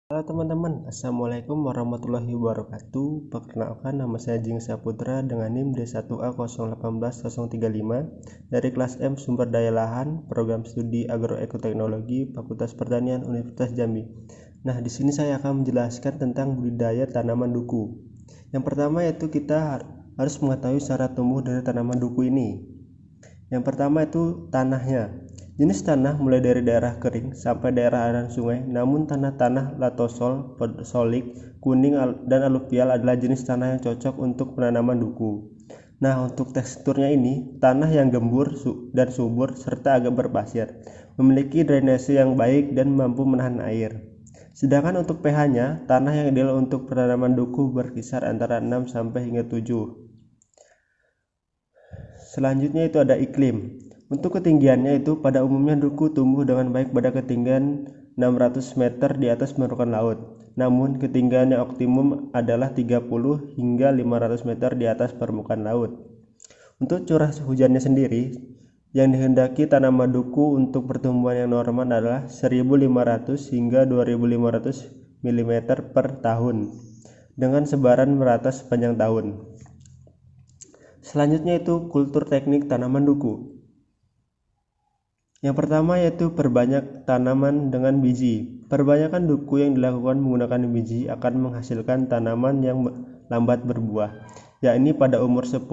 Halo teman-teman, Assalamualaikum warahmatullahi wabarakatuh. Perkenalkan, nama saya Jing Saputra dengan NIM D1A018035 dari kelas M Sumber Daya Lahan, Program Studi Agroekoteknologi, Fakultas Pertanian Universitas Jambi. Nah, di sini saya akan menjelaskan tentang budidaya tanaman duku. Yang pertama yaitu kita harus mengetahui cara tumbuh dari tanaman duku ini. Yang pertama itu tanahnya. Jenis tanah mulai dari daerah kering sampai daerah aliran sungai, namun tanah-tanah latosol, podozolik, kuning, dan aluvial adalah jenis tanah yang cocok untuk penanaman duku. Nah, untuk teksturnya ini, tanah yang gembur dan subur serta agak berpasir, memiliki drainase yang baik dan mampu menahan air. Sedangkan untuk pH-nya, tanah yang ideal untuk penanaman duku berkisar antara 6 sampai hingga 7. Selanjutnya itu ada iklim. Untuk ketinggiannya itu pada umumnya duku tumbuh dengan baik pada ketinggian 600 meter di atas permukaan laut. Namun ketinggian yang optimum adalah 30 hingga 500 meter di atas permukaan laut. Untuk curah hujannya sendiri, yang dihendaki tanaman duku untuk pertumbuhan yang normal adalah 1.500 hingga 2.500 mm per tahun dengan sebaran merata sepanjang tahun. Selanjutnya itu kultur teknik tanaman duku. Yang pertama yaitu perbanyak tanaman dengan biji. Perbanyakan duku yang dilakukan menggunakan biji akan menghasilkan tanaman yang lambat berbuah, yakni pada umur 10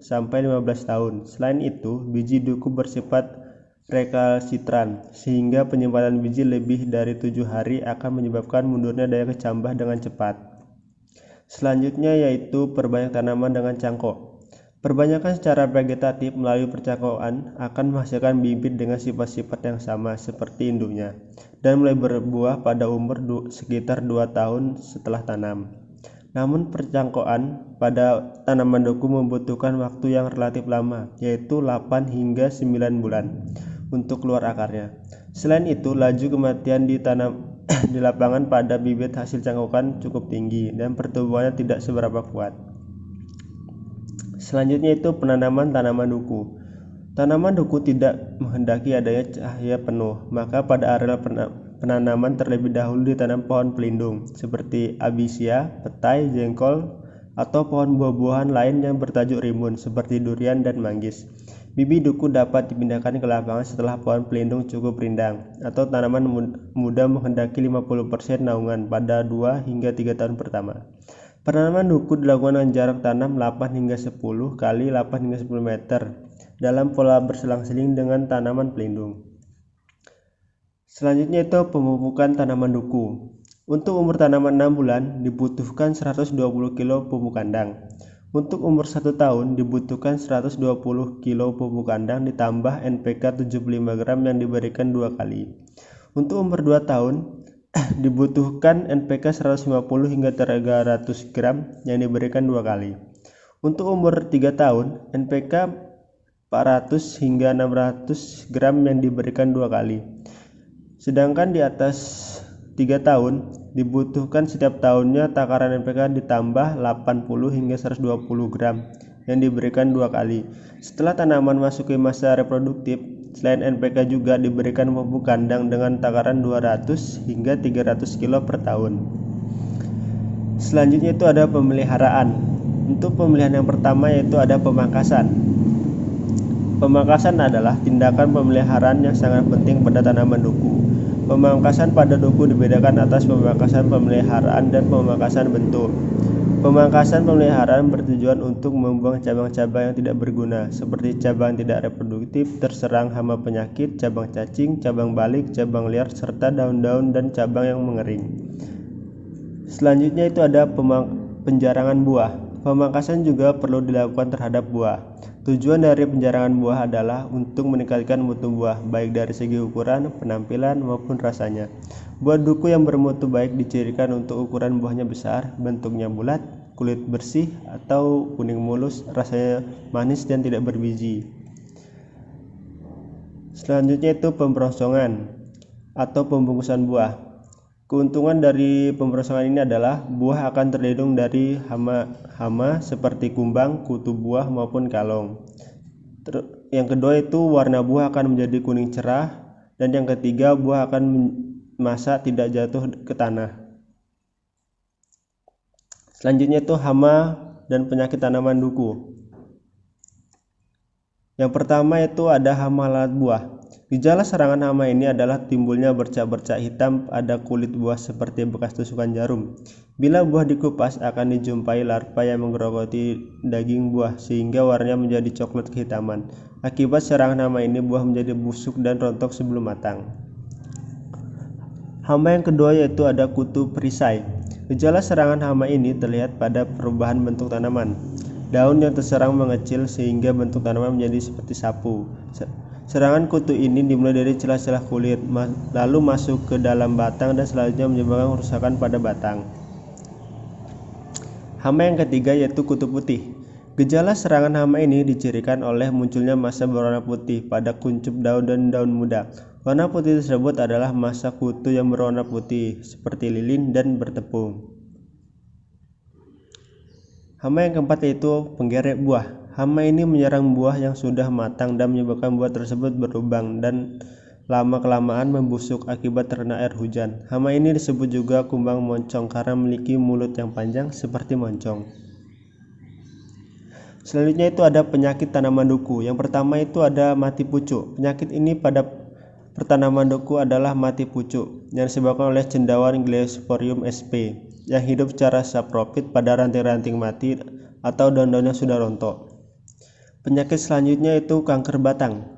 sampai 15 tahun. Selain itu, biji duku bersifat rekalsitran, sehingga penyimpanan biji lebih dari 7 hari akan menyebabkan mundurnya daya kecambah dengan cepat. Selanjutnya yaitu perbanyak tanaman dengan cangkok. Perbanyakan secara vegetatif melalui percangkokan akan menghasilkan bibit dengan sifat-sifat yang sama seperti induknya dan mulai berbuah pada umur sekitar 2 tahun setelah tanam. Namun percangkokan pada tanaman duku membutuhkan waktu yang relatif lama, yaitu 8 hingga 9 bulan untuk keluar akarnya. Selain itu, laju kematian di lapangan pada bibit hasil cangkokan cukup tinggi dan pertumbuhannya tidak seberapa kuat. Selanjutnya itu penanaman tanaman duku. Tanaman duku tidak menghendaki adanya cahaya penuh, maka pada areal penanaman terlebih dahulu ditanam pohon pelindung seperti abisia, petai, jengkol, atau pohon buah-buahan lain yang bertajuk rimbun seperti durian dan manggis. Bibit duku dapat dipindahkan ke lapangan setelah pohon pelindung cukup rindang, atau tanaman muda menghendaki 50% naungan pada 2 hingga 3 tahun pertama. Penanaman duku dilakukan dengan jarak tanam 8 hingga 10 kali 8 hingga 10 meter dalam pola berselang-seling dengan tanaman pelindung. Selanjutnya itu pemupukan tanaman duku. Untuk umur tanaman 6 bulan dibutuhkan 120 kg pupuk kandang. Untuk umur 1 tahun dibutuhkan 120 kg pupuk kandang ditambah NPK 75 gram yang diberikan 2 kali. Untuk umur 2 tahun dibutuhkan NPK 150 hingga 300 gram yang diberikan 2 kali. Untuk umur 3 tahun, NPK 400 hingga 600 gram yang diberikan 2 kali. Sedangkan di atas 3 tahun, dibutuhkan setiap tahunnya takaran NPK ditambah 80 hingga 120 gram yang diberikan 2 kali. Setelah tanaman masuk ke masa reproduktif, selain NPK juga diberikan pupuk kandang dengan takaran 200 hingga 300 kg per tahun. Selanjutnya itu ada pemeliharaan. Untuk pemeliharaan yang pertama yaitu ada pemangkasan. Pemangkasan adalah tindakan pemeliharaan yang sangat penting pada tanaman duku. Pemangkasan pada duku dibedakan atas pemangkasan pemeliharaan dan pemangkasan bentuk. Pemangkasan pemeliharaan bertujuan untuk membuang cabang-cabang yang tidak berguna, seperti cabang tidak reproduktif, terserang hama penyakit, cabang cacing, cabang balik, cabang liar, serta daun-daun dan cabang yang mengering. Selanjutnya itu ada penjarangan buah. Pemangkasan juga perlu dilakukan terhadap buah. Tujuan dari penjarangan buah adalah untuk meningkatkan mutu buah, baik dari segi ukuran, penampilan, maupun rasanya. Buah duku yang bermutu baik dicirikan untuk ukuran buahnya besar, bentuknya bulat, kulit bersih atau kuning mulus, rasanya manis dan tidak berbiji. Selanjutnya itu pemberosongan atau pembungkusan buah. Keuntungan dari pemberosongan ini adalah buah akan terlindung dari hama seperti kumbang, kutu buah maupun kalong. Yang kedua itu warna buah akan menjadi kuning cerah, dan yang ketiga buah akan masa tidak jatuh ke tanah. Selanjutnya itu hama dan penyakit tanaman duku. Yang pertama itu ada hama lalat buah. Gejala serangan hama ini adalah timbulnya bercak-bercak hitam pada kulit buah seperti bekas tusukan jarum. Bila buah dikupas akan dijumpai larva yang menggerogoti daging buah sehingga warnanya menjadi coklat kehitaman. Akibat serangan hama ini buah menjadi busuk dan rontok sebelum matang. Hama yang kedua yaitu ada kutu perisai. Gejala serangan hama ini terlihat pada perubahan bentuk tanaman. Daun yang terserang mengecil sehingga bentuk tanaman menjadi seperti sapu. Serangan kutu ini dimulai dari celah-celah kulit, lalu masuk ke dalam batang dan selanjutnya menyebabkan kerusakan pada batang. Hama yang ketiga yaitu kutu putih. Gejala serangan hama ini dicirikan oleh munculnya massa berwarna putih pada kuncup daun dan daun muda. Warna putih tersebut adalah massa kutu yang berwarna putih seperti lilin dan bertepung. Hama yang keempat yaitu penggerek buah. Hama ini menyerang buah yang sudah matang dan menyebabkan buah tersebut berlubang dan lama-kelamaan membusuk akibat terkena air hujan. Hama ini disebut juga kumbang moncong karena memiliki mulut yang panjang seperti moncong. Selanjutnya itu ada penyakit tanaman duku. Yang pertama itu ada mati pucuk. Penyakit ini pada pertanaman duku adalah mati pucuk yang disebabkan oleh cendawan Gliosporium sp yang hidup secara saprofit pada ranting-ranting mati atau daun-daun yang sudah rontok. Penyakit selanjutnya itu kanker batang.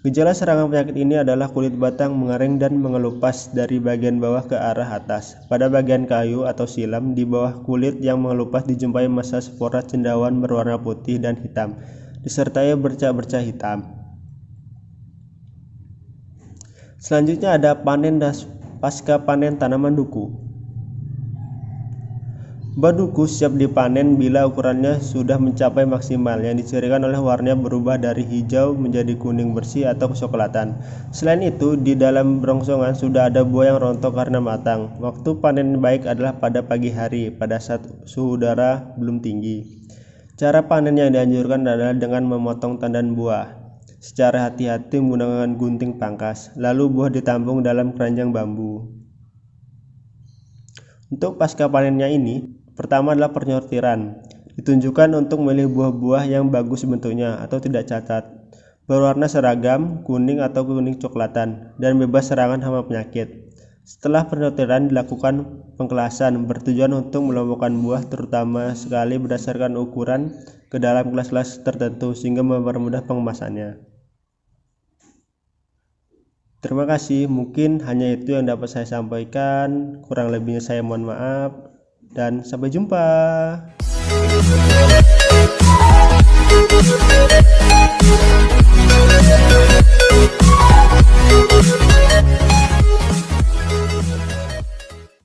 Gejala serangan penyakit ini adalah kulit batang mengering dan mengelupas dari bagian bawah ke arah atas. Pada bagian kayu atau silam di bawah kulit yang mengelupas dijumpai massa spora cendawan berwarna putih dan hitam, disertai bercak-bercak hitam. Selanjutnya ada panen dan pasca panen tanaman duku. Buah duku siap dipanen bila ukurannya sudah mencapai maksimal, yang dicirikan oleh warnanya berubah dari hijau menjadi kuning bersih atau kecoklatan. Selain itu, di dalam brongsongan sudah ada buah yang rontok karena matang. Waktu panen baik adalah pada pagi hari, pada saat suhu udara belum tinggi. Cara panen yang dianjurkan adalah dengan memotong tandan buah secara hati-hati menggunakan gunting pangkas, lalu buah ditampung dalam keranjang bambu. Untuk pasca panennya ini, pertama adalah penyortiran. Ditunjukkan untuk memilih buah-buah yang bagus bentuknya atau tidak cacat, berwarna seragam, kuning atau kuning coklatan, dan bebas serangan hama penyakit. Setelah penyortiran dilakukan pengkelasan bertujuan untuk melompokan buah terutama sekali berdasarkan ukuran ke dalam kelas-kelas tertentu sehingga mempermudah pengemasannya. Terima kasih, mungkin hanya itu yang dapat saya sampaikan. Kurang lebihnya saya mohon maaf dan sampai jumpa.